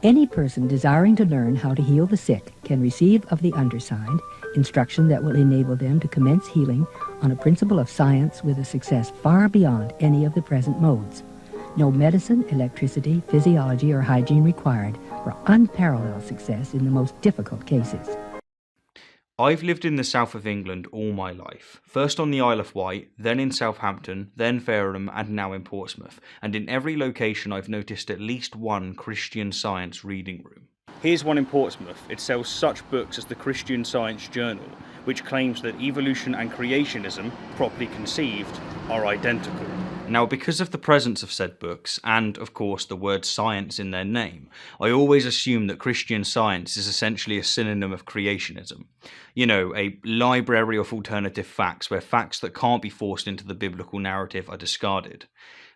Any person desiring to learn how to heal the sick can receive of the undersigned instruction that will enable them to commence healing on a principle of science with a success far beyond any of the present modes. No medicine, electricity, physiology, or hygiene required for unparalleled success in the most difficult cases. I've lived in the south of England all my life, first on the Isle of Wight, then in Southampton, then Fareham, and now in Portsmouth, and in every location I've noticed at least one Christian Science reading room. Here's one in Portsmouth. It sells such books as the Christian Science Journal, which claims that evolution and creationism, properly conceived, are identical. Now, because of the presence of said books, and of course the word science in their name, I always assume that Christian Science is essentially a synonym of creationism. You know, a library of alternative facts where facts that can't be forced into the biblical narrative are discarded.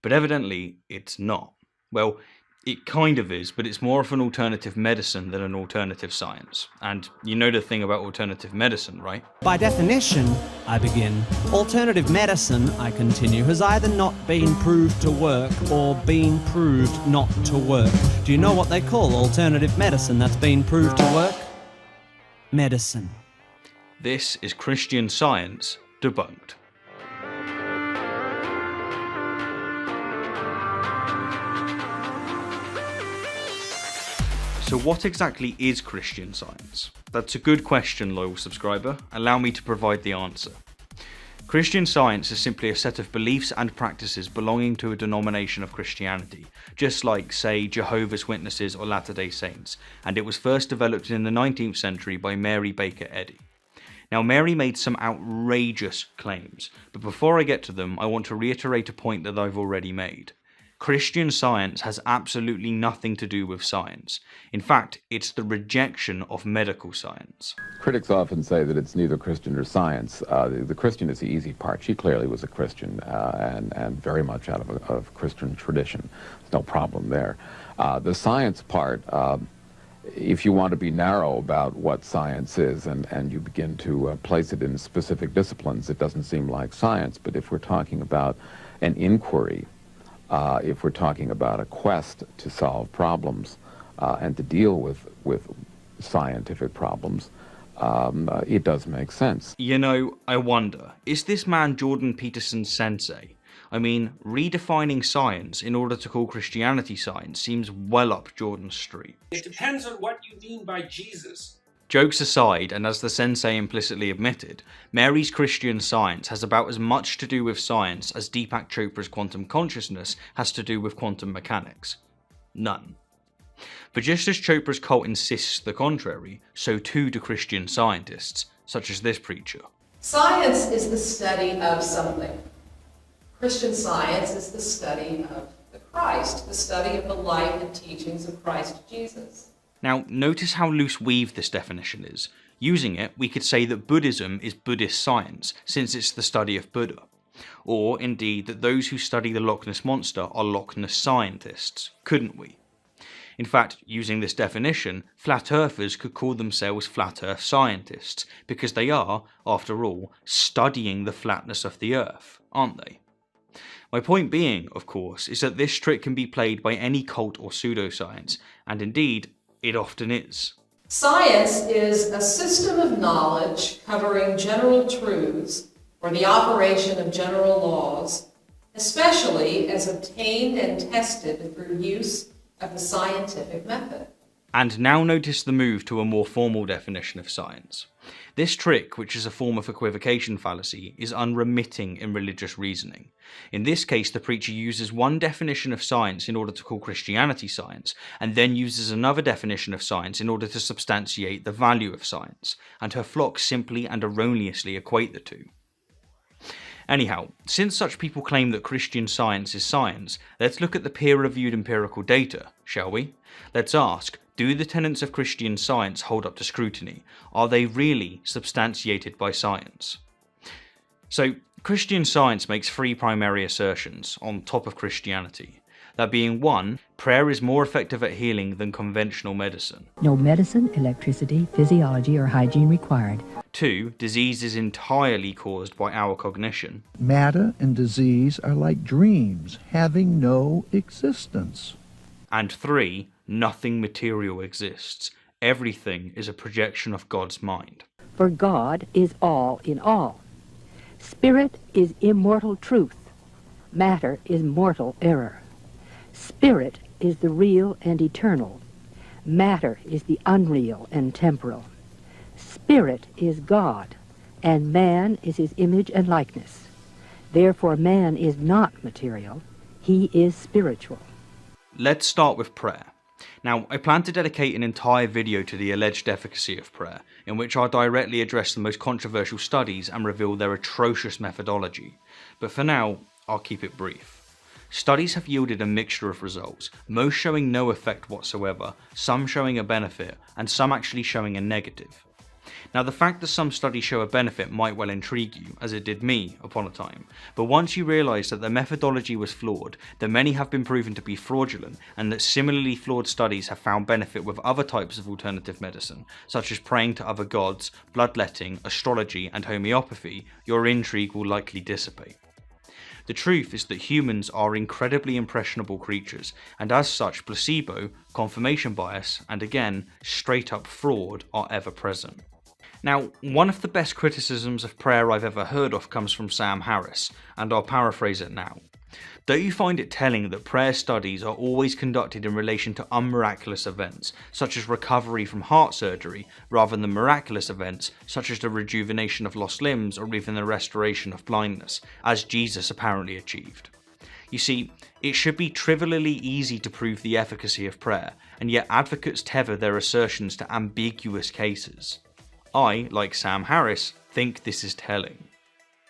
But evidently, it's not. Well, it kind of is, but it's more of an alternative medicine than an alternative science. And you know the thing about alternative medicine, right? By definition, I begin, alternative medicine, I continue, has either not been proved to work or been proved not to work. Do you know what they call alternative medicine that's been proved to work? Medicine. This is Christian Science Debunked. So what exactly is Christian Science? That's a good question, loyal subscriber. Allow me to provide the answer. Christian Science is simply a set of beliefs and practices belonging to a denomination of Christianity, just like, say, Jehovah's Witnesses or Latter-day Saints, and it was first developed in the 19th century by Mary Baker Eddy. Now, Mary made some outrageous claims, but before I get to them, I want to reiterate a point that I've already made. Christian Science has absolutely nothing to do with science. In fact, it's the rejection of medical science. Critics often say that it's neither Christian or science. The Christian is the easy part. She clearly was a Christian and very much out of Christian tradition. There's no problem there. The science part, if you want to be narrow about what science is and you begin to place it in specific disciplines, it doesn't seem like science. But if we're talking about an inquiry, if we're talking about a quest to solve problems and to deal with scientific problems, it does make sense. You know, I wonder, is this man Jordan Peterson's sensei? I mean, redefining science in order to call Christianity science seems well up Jordan's street. It depends on what you mean by Jesus. Jokes aside, and as the sensei implicitly admitted, Mary's Christian Science has about as much to do with science as Deepak Chopra's quantum consciousness has to do with quantum mechanics. None. But just as Chopra's cult insists the contrary, so too do Christian scientists, such as this preacher. Science is the study of something. Christian Science is the study of the Christ, the study of the life and teachings of Christ Jesus. Now, notice how loose-weaved this definition is. Using it, we could say that Buddhism is Buddhist science, since it's the study of Buddha. Or, indeed, that those who study the Loch Ness Monster are Loch Ness scientists, couldn't we? In fact, using this definition, flat earthers could call themselves flat earth scientists, because they are, after all, studying the flatness of the earth, aren't they? My point being, of course, is that this trick can be played by any cult or pseudoscience, and indeed, it often is. Science is a system of knowledge covering general truths or the operation of general laws, especially as obtained and tested through use of the scientific method. And now notice the move to a more formal definition of science. This trick, which is a form of equivocation fallacy, is unremitting in religious reasoning. In this case, the preacher uses one definition of science in order to call Christianity science, and then uses another definition of science in order to substantiate the value of science, and her flock simply and erroneously equate the two. Anyhow, since such people claim that Christian Science is science, let's look at the peer-reviewed empirical data, shall we? Let's ask, do the tenets of Christian Science hold up to scrutiny? Are they really substantiated by science? So, Christian Science makes three primary assertions on top of Christianity. That being 1, prayer is more effective at healing than conventional medicine. No medicine, electricity, physiology, or hygiene required. 2, disease is entirely caused by our cognition. Matter and disease are like dreams, having no existence. And 3, nothing material exists. Everything is a projection of God's mind. For God is all in all. Spirit is immortal truth. Matter is mortal error. Spirit is the real and eternal. Matter is the unreal and temporal. Spirit is God, and man is his image and likeness. Therefore man is not material, he is spiritual. Let's start with prayer. Now, I plan to dedicate an entire video to the alleged efficacy of prayer, in which I'll directly address the most controversial studies and reveal their atrocious methodology. But for now, I'll keep it brief. Studies have yielded a mixture of results, most showing no effect whatsoever, some showing a benefit, and some actually showing a negative. Now, the fact that some studies show a benefit might well intrigue you, as it did me upon a time, but once you realise that the methodology was flawed, that many have been proven to be fraudulent, and that similarly flawed studies have found benefit with other types of alternative medicine, such as praying to other gods, bloodletting, astrology, and homeopathy, your intrigue will likely dissipate. The truth is that humans are incredibly impressionable creatures, and as such placebo, confirmation bias, and again, straight up fraud are ever present. Now, one of the best criticisms of prayer I've ever heard of comes from Sam Harris, and I'll paraphrase it now. Don't you find it telling that prayer studies are always conducted in relation to unmiraculous events, such as recovery from heart surgery, rather than miraculous events, such as the rejuvenation of lost limbs or even the restoration of blindness, as Jesus apparently achieved? You see, it should be trivially easy to prove the efficacy of prayer, and yet advocates tether their assertions to ambiguous cases. I, like Sam Harris, think this is telling.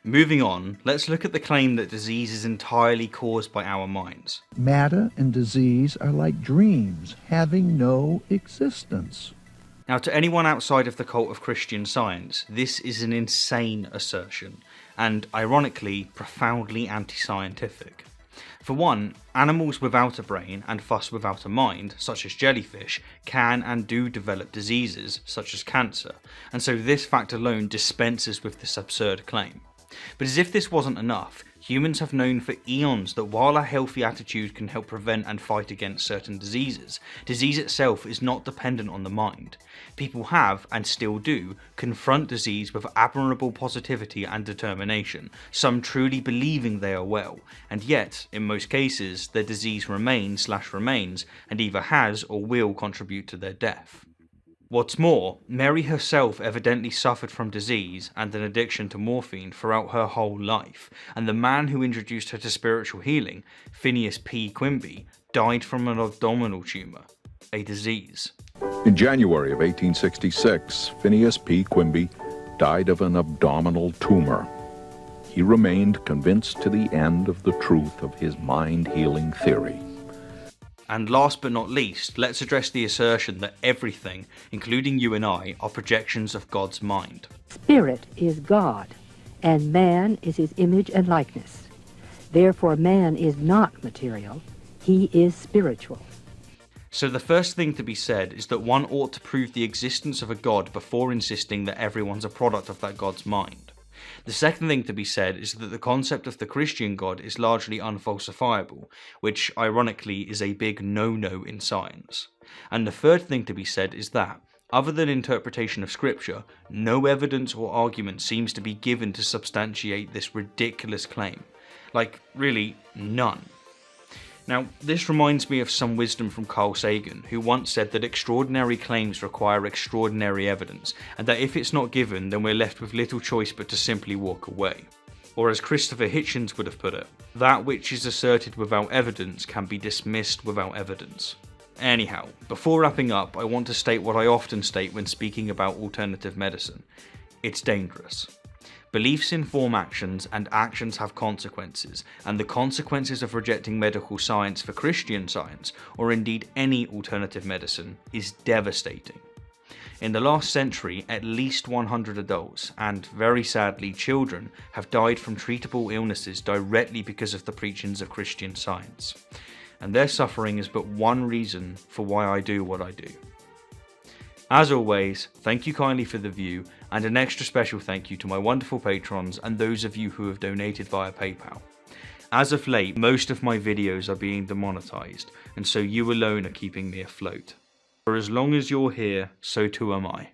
Moving on, let's look at the claim that disease is entirely caused by our minds. Matter and disease are like dreams, having no existence. Now, to anyone outside of the cult of Christian Science, this is an insane assertion, and ironically, profoundly anti-scientific. For one, animals without a brain and thus without a mind, such as jellyfish, can and do develop diseases, such as cancer, and so this fact alone dispenses with this absurd claim. But as if this wasn't enough, humans have known for eons that while a healthy attitude can help prevent and fight against certain diseases, disease itself is not dependent on the mind. People have, and still do, confront disease with admirable positivity and determination, some truly believing they are well, and yet, in most cases, their disease remains and either has or will contribute to their death. What's more, Mary herself evidently suffered from disease and an addiction to morphine throughout her whole life, and the man who introduced her to spiritual healing, Phineas P. Quimby, died from an abdominal tumour, a disease. In January of 1866, Phineas P. Quimby died of an abdominal tumor. He remained convinced to the end of the truth of his mind-healing theory. And last but not least, let's address the assertion that everything, including you and I, are projections of God's mind. Spirit is God, and man is his image and likeness. Therefore man is not material, he is spiritual. So the first thing to be said is that one ought to prove the existence of a God before insisting that everyone's a product of that God's mind. The second thing to be said is that the concept of the Christian God is largely unfalsifiable, which ironically is a big no-no in science. And the third thing to be said is that, other than interpretation of scripture, no evidence or argument seems to be given to substantiate this ridiculous claim. Like, really, none. Now, this reminds me of some wisdom from Carl Sagan, who once said that extraordinary claims require extraordinary evidence, and that if it's not given, then we're left with little choice but to simply walk away. Or as Christopher Hitchens would have put it, that which is asserted without evidence can be dismissed without evidence. Anyhow, before wrapping up, I want to state what I often state when speaking about alternative medicine. It's dangerous. Beliefs inform actions, and actions have consequences, and the consequences of rejecting medical science for Christian Science, or indeed any alternative medicine, is devastating. In the last century, at least 100 adults, and very sadly children, have died from treatable illnesses directly because of the preachings of Christian Science. And their suffering is but one reason for why I do what I do. As always, thank you kindly for the view, and an extra special thank you to my wonderful patrons and those of you who have donated via PayPal. As of late, most of my videos are being demonetized, and so you alone are keeping me afloat. For as long as you're here, so too am I.